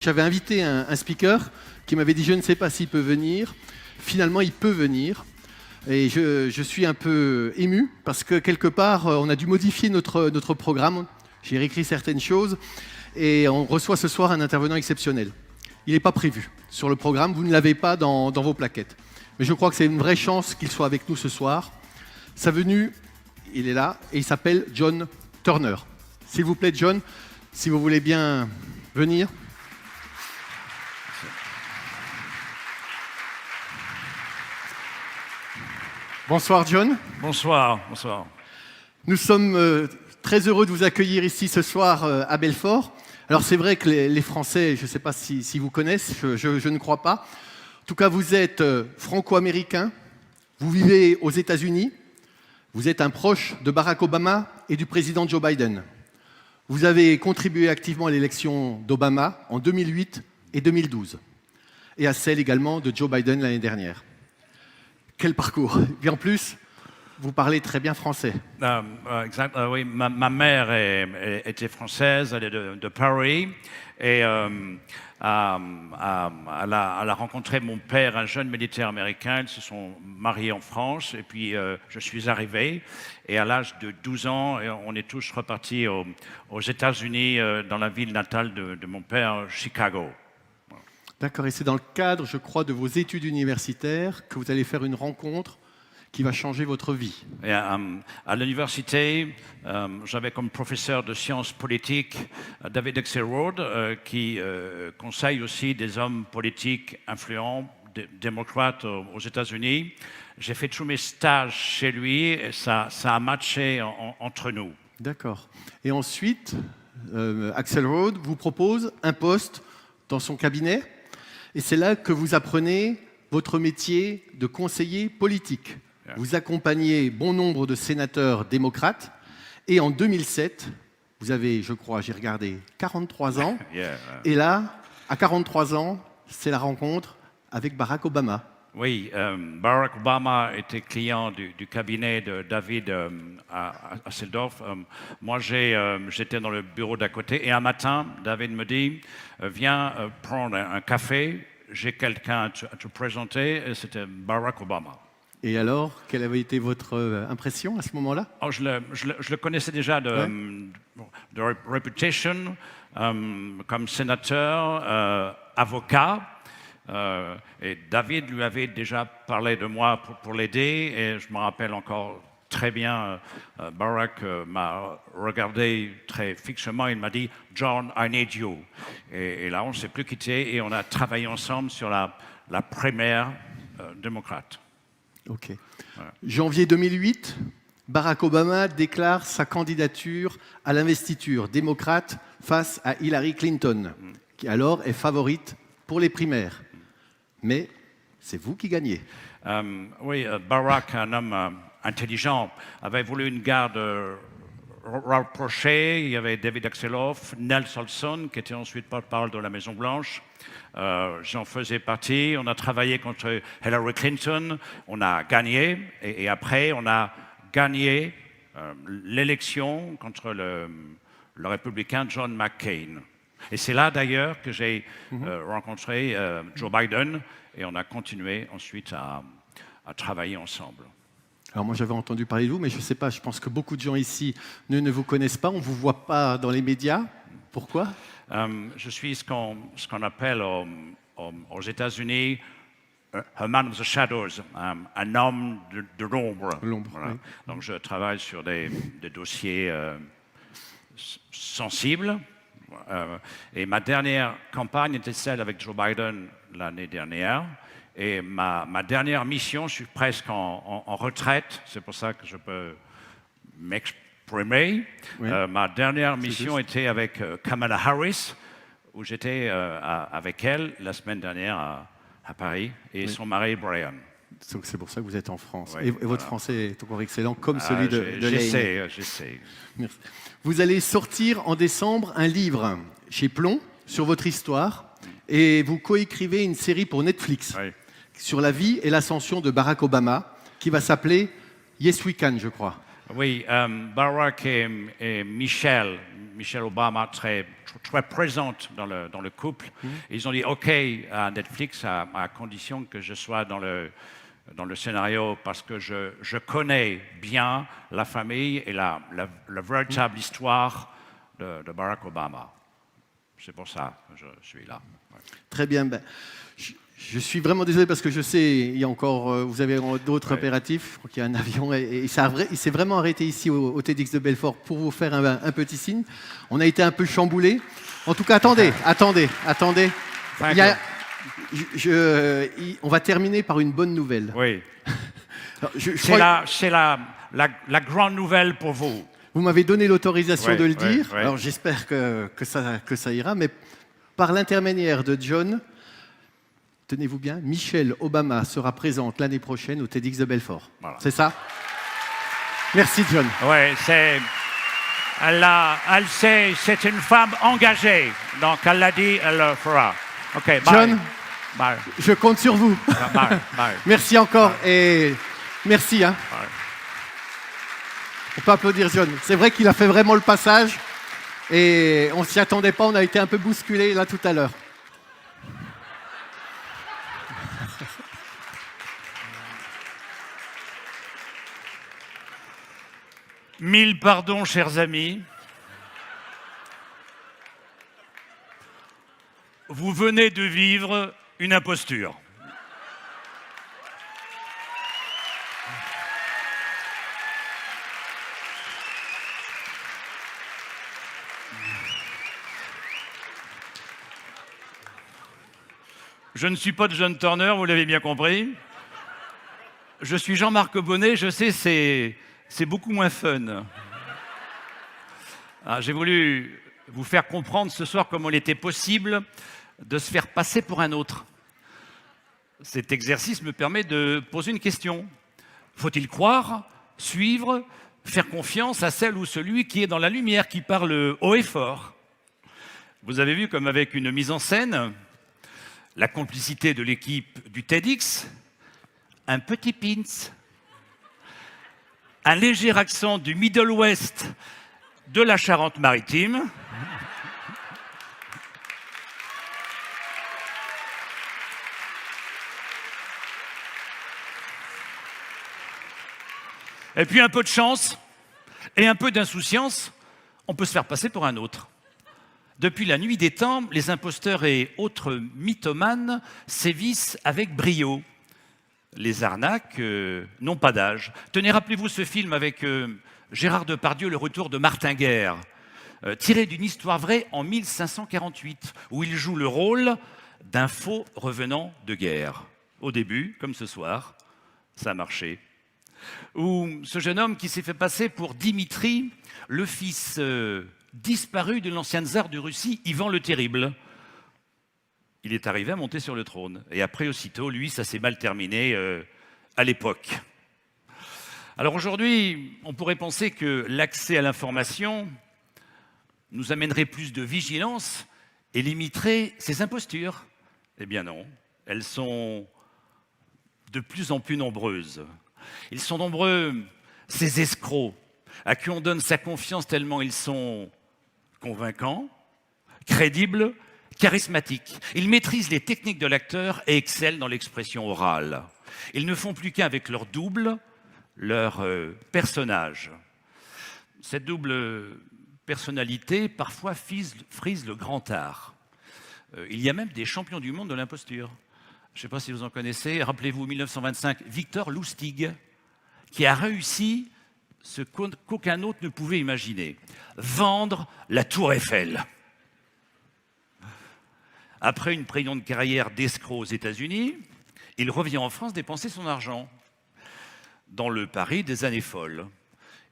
J'avais invité un speaker qui m'avait dit « je ne sais pas s'il peut venir ». Finalement, il peut venir. Et je suis un peu ému parce que quelque part, on a dû modifier notre programme. J'ai réécrit certaines choses et on reçoit ce soir un intervenant exceptionnel. Il n'est pas prévu sur le programme, vous ne l'avez pas dans vos plaquettes. Mais je crois que c'est une vraie chance qu'il soit avec nous ce soir. Sa venue, il est là et il s'appelle John Turner. S'il vous plaît, John, si vous voulez bien venir. Bonsoir John. Bonsoir, bonsoir. Nous sommes très heureux de vous accueillir ici ce soir à Belfort. Alors c'est vrai que les Français, je ne sais pas si vous connaissent, je ne crois pas. En tout cas, vous êtes franco-américain, vous vivez aux États-Unis, vous êtes un proche de Barack Obama et du président Joe Biden. Vous avez contribué activement à l'élection d'Obama en 2008 et 2012, et à celle également de Joe Biden l'année dernière. Quel parcours! Et en plus, vous parlez très bien français. Exact, oui, ma mère était française, elle est de Paris, et elle a rencontré mon père, un jeune militaire américain. Ils se sont mariés en France, et puis je suis arrivé, et à l'âge de 12 ans, on est tous repartis aux États-Unis, dans la ville natale de mon père, Chicago. D'accord, et c'est dans le cadre, je crois, de vos études universitaires que vous allez faire une rencontre qui va changer votre vie. Et à l'université, j'avais comme professeur de sciences politiques David Axelrod, qui conseille aussi des hommes politiques influents, démocrates aux États-Unis. J'ai fait tous mes stages chez lui et ça a matché entre nous. D'accord. Et ensuite, Axelrod vous propose un poste dans son cabinet. Et c'est là que vous apprenez votre métier de conseiller politique. Vous accompagnez bon nombre de sénateurs démocrates. Et en 2007, vous avez, je crois, j'ai regardé, 43 ans. Et là, à 43 ans, c'est la rencontre avec Barack Obama. Oui, Barack Obama était client du cabinet de David à Seldorf. Moi, j'étais dans le bureau d'à côté et un matin, David me dit « Viens prendre un café, j'ai quelqu'un à te présenter » et c'était Barack Obama. Et alors, quelle avait été votre impression à ce moment-là? Je le connaissais déjà de réputation, comme sénateur, avocat. Et David lui avait déjà parlé de moi pour l'aider, et je me rappelle encore très bien, Barack m'a regardé très fixement, il m'a dit « John, I need you ». Et là, on ne s'est plus quitté et on a travaillé ensemble sur la primaire démocrate. Ok. Voilà. Janvier 2008, Barack Obama déclare sa candidature à l'investiture démocrate face à Hillary Clinton, qui alors est favorite pour les primaires. Mais c'est vous qui gagnez. Oui, Barack, un homme intelligent, avait voulu une garde rapprochée. Il y avait David Axelrod, Nels Holgersson, qui était ensuite porte-parole de la Maison-Blanche. J'en faisais partie. On a travaillé contre Hillary Clinton. On a gagné. Et après, on a gagné l'élection contre le républicain John McCain. Et c'est là d'ailleurs que j'ai rencontré Joe Biden et on a continué ensuite à travailler ensemble. Alors moi j'avais entendu parler de vous, mais je ne sais pas, je pense que beaucoup de gens ici ne vous connaissent pas, on ne vous voit pas dans les médias. Pourquoi? Je suis ce qu'on appelle aux États-Unis a man of the shadows, un homme de l'ombre. Voilà. Oui. Donc je travaille sur des dossiers sensibles. Et ma dernière campagne était celle avec Joe Biden l'année dernière. Et ma dernière mission, je suis presque en retraite, c'est pour ça que je peux m'exprimer. Oui. Ma dernière mission était avec Kamala Harris, où j'étais avec elle la semaine dernière à Paris, et son mari Brian. C'est pour ça que vous êtes en France. Oui, et votre français est encore excellent, comme celui de J'essaie. Merci. Vous allez sortir en décembre un livre chez Plon sur votre histoire et vous coécrivez une série pour Netflix sur la vie et l'ascension de Barack Obama qui va s'appeler Yes We Can, je crois. Oui, Barack et Michelle Michelle Obama très présente dans le couple. Ils ont dit OK à Netflix à condition que je sois dans le scénario parce que je connais bien la famille et la véritable histoire de Barack Obama. C'est pour ça que je suis là. Ouais. Très bien. Ben, je suis vraiment désolé parce que je sais, il y a encore, vous avez d'autres impératifs. Je crois qu'il y a un avion et il s'est vraiment arrêté ici au TEDx de Belfort pour vous faire un petit signe. On a été un peu chamboulés. En tout cas, attendez. On va terminer par une bonne nouvelle. Oui. Alors, c'est la grande nouvelle pour vous. Vous m'avez donné l'autorisation de le dire. Ouais. Alors j'espère que ça ira. Mais par l'intermédiaire de John, tenez-vous bien, Michelle Obama sera présente l'année prochaine au TEDx de Belfort. Voilà. C'est ça? Merci John. Oui, c'est une femme engagée. Donc elle l'a dit, elle le fera. OK, bye. John, bye. je compte sur vous. Bye. Merci encore et merci. Hein. Bye. On peut applaudir John. C'est vrai qu'il a fait vraiment le passage et on ne s'y attendait pas. On a été un peu bousculé là tout à l'heure. Mille pardons, chers amis. Vous venez de vivre une imposture. Je ne suis pas de John Turner, vous l'avez bien compris. Je suis Jean-Marc Bonnet, je sais, c'est beaucoup moins fun. J'ai voulu vous faire comprendre ce soir comment il était possible de se faire passer pour un autre. Cet exercice me permet de poser une question. Faut-il croire, suivre, faire confiance à celle ou celui qui est dans la lumière, qui parle haut et fort? Vous avez vu comme avec une mise en scène, la complicité de l'équipe du TEDx, un petit pins, un léger accent du Middle West de la Charente-Maritime, et puis un peu de chance et un peu d'insouciance, on peut se faire passer pour un autre. Depuis la nuit des temps, les imposteurs et autres mythomanes sévissent avec brio. Les arnaques n'ont pas d'âge. Tenez, rappelez-vous ce film avec Gérard Depardieu, Le Retour de Martin Guerre, tiré d'une histoire vraie en 1548, où il joue le rôle d'un faux revenant de guerre. Au début, comme ce soir, ça a marché. Ou ce jeune homme qui s'est fait passer pour Dimitri, le fils disparu de l'ancien tsar de Russie, Ivan le Terrible. Il est arrivé à monter sur le trône. Et après, aussitôt, lui, ça s'est mal terminé à l'époque. Alors aujourd'hui, on pourrait penser que l'accès à l'information nous amènerait plus de vigilance et limiterait ces impostures. Eh bien non, elles sont de plus en plus nombreuses. Ils sont nombreux, ces escrocs, à qui on donne sa confiance tellement ils sont convaincants, crédibles, charismatiques. Ils maîtrisent les techniques de l'acteur et excellent dans l'expression orale. Ils ne font plus qu'avec leur double, leur personnage. Cette double personnalité, parfois, frise le grand art. Il y a même des champions du monde de l'imposture. Je ne sais pas si vous en connaissez. Rappelez-vous, 1925, Victor Lustig, qui a réussi ce qu'aucun autre ne pouvait imaginer. Vendre la Tour Eiffel. Après une brillante carrière d'escroc aux États-Unis, il revient en France dépenser son argent dans le Paris des années folles.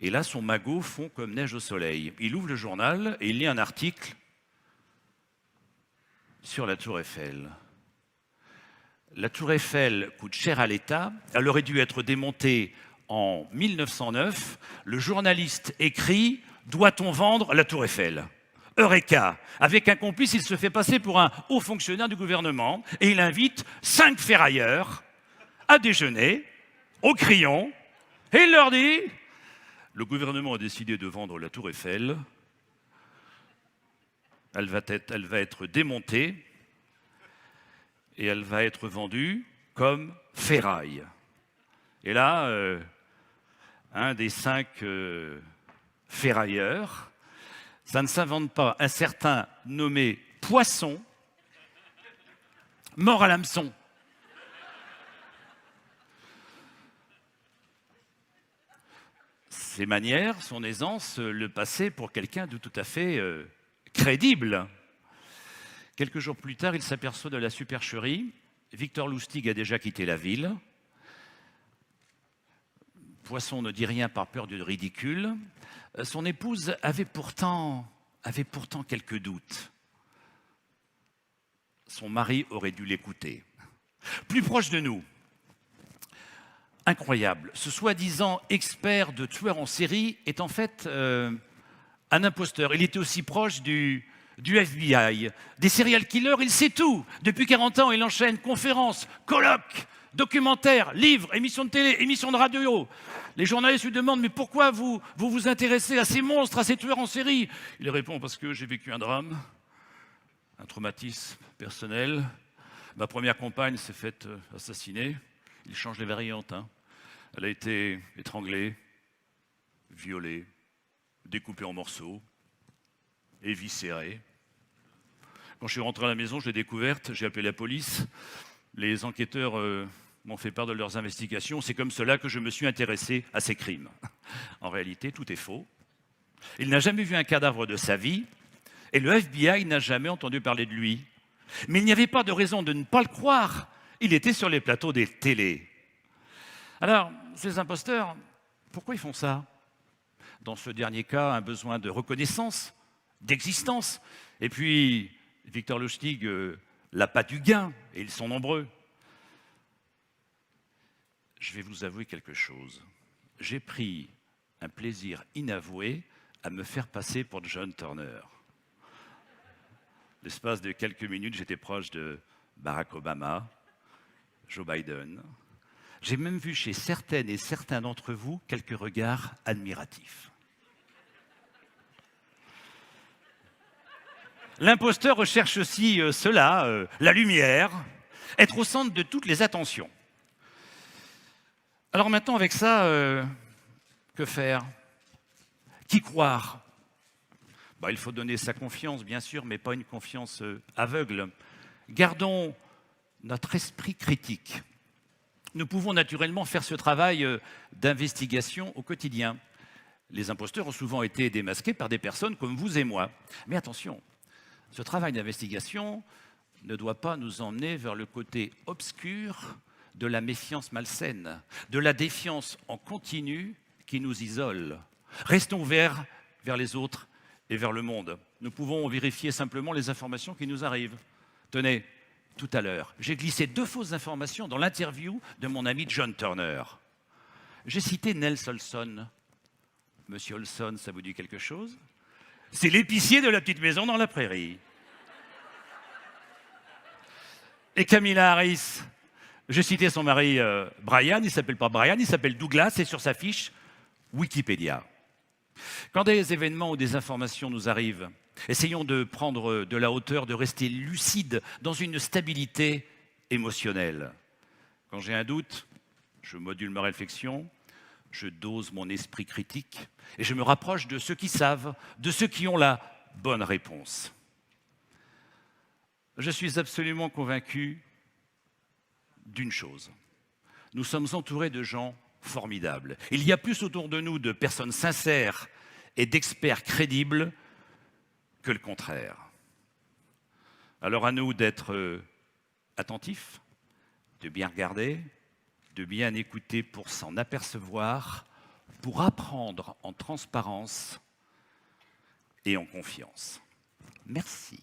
Et là, son magot fond comme neige au soleil. Il ouvre le journal et il lit un article sur la Tour Eiffel. La Tour Eiffel coûte cher à l'État. Elle aurait dû être démontée en 1909. Le journaliste écrit « Doit-on vendre la Tour Eiffel ?» Eureka! Avec un complice, il se fait passer pour un haut fonctionnaire du gouvernement et il invite 5 ferrailleurs à déjeuner au Crillon et il leur dit « Le gouvernement a décidé de vendre la Tour Eiffel. elle va être démontée et elle va être vendue comme ferraille. Et là, un des 5 ferrailleurs, ça ne s'invente pas, un certain nommé Poisson, mort à l'hameçon. Ses manières, son aisance le passaient pour quelqu'un de tout à fait crédible. Quelques jours plus tard, il s'aperçoit de la supercherie. Victor Lustig a déjà quitté la ville. Poisson ne dit rien par peur du ridicule. Son épouse avait pourtant quelques doutes. Son mari aurait dû l'écouter. Plus proche de nous, incroyable, ce soi-disant expert de tueur en série est en fait un imposteur. Il était aussi proche du FBI, des serial killers, il sait tout. Depuis 40 ans, il enchaîne conférences, colloques, documentaires, livres, émissions de télé, émissions de radio. Les journalistes lui demandent « Mais pourquoi vous vous intéressez à ces monstres, à ces tueurs en série ?» Il répond « Parce que j'ai vécu un drame, un traumatisme personnel. Ma première compagne s'est faite assassiner. » Il change les variantes. Hein. Elle a été étranglée, violée, découpée en morceaux, éviscérée. Quand je suis rentré à la maison, je l'ai découverte, j'ai appelé la police. Les enquêteurs m'ont fait part de leurs investigations. C'est comme cela que je me suis intéressé à ces crimes. En réalité, tout est faux. Il n'a jamais vu un cadavre de sa vie et le FBI n'a jamais entendu parler de lui. Mais il n'y avait pas de raison de ne pas le croire. Il était sur les plateaux des télés. Alors, ces imposteurs, pourquoi ils font ça? Dans ce dernier cas, un besoin de reconnaissance, d'existence. Et puis, Victor Lustig, l'appât du gain, et ils sont nombreux. Je vais vous avouer quelque chose. J'ai pris un plaisir inavoué à me faire passer pour John Turner. L'espace de quelques minutes, j'étais proche de Barack Obama, Joe Biden. J'ai même vu chez certaines et certains d'entre vous quelques regards admiratifs. L'imposteur recherche aussi cela, la lumière, être au centre de toutes les attentions. Alors maintenant, avec ça, que faire? Qui croire? Il faut donner sa confiance, bien sûr, mais pas une confiance aveugle. Gardons notre esprit critique. Nous pouvons naturellement faire ce travail d'investigation au quotidien. Les imposteurs ont souvent été démasqués par des personnes comme vous et moi. Mais attention, ce travail d'investigation ne doit pas nous emmener vers le côté obscur de la méfiance malsaine, de la défiance en continu qui nous isole. Restons ouverts vers les autres et vers le monde. Nous pouvons vérifier simplement les informations qui nous arrivent. Tenez, tout à l'heure, j'ai glissé 2 fausses informations dans l'interview de mon ami John Turner. J'ai cité Nels Olson. Monsieur Olson, ça vous dit quelque chose? C'est l'épicier de la petite maison dans la prairie. Et Kamala Harris, j'ai cité son mari Brian, il ne s'appelle pas Brian, il s'appelle Douglas, c'est sur sa fiche Wikipédia. Quand des événements ou des informations nous arrivent, essayons de prendre de la hauteur, de rester lucide dans une stabilité émotionnelle. Quand j'ai un doute, je module ma réflexion, je dose mon esprit critique et je me rapproche de ceux qui savent, de ceux qui ont la bonne réponse. Je suis absolument convaincu d'une chose. Nous sommes entourés de gens formidables. Il y a plus autour de nous de personnes sincères et d'experts crédibles que le contraire. Alors à nous d'être attentifs, de bien regarder, de bien écouter pour s'en apercevoir, pour apprendre en transparence et en confiance. Merci.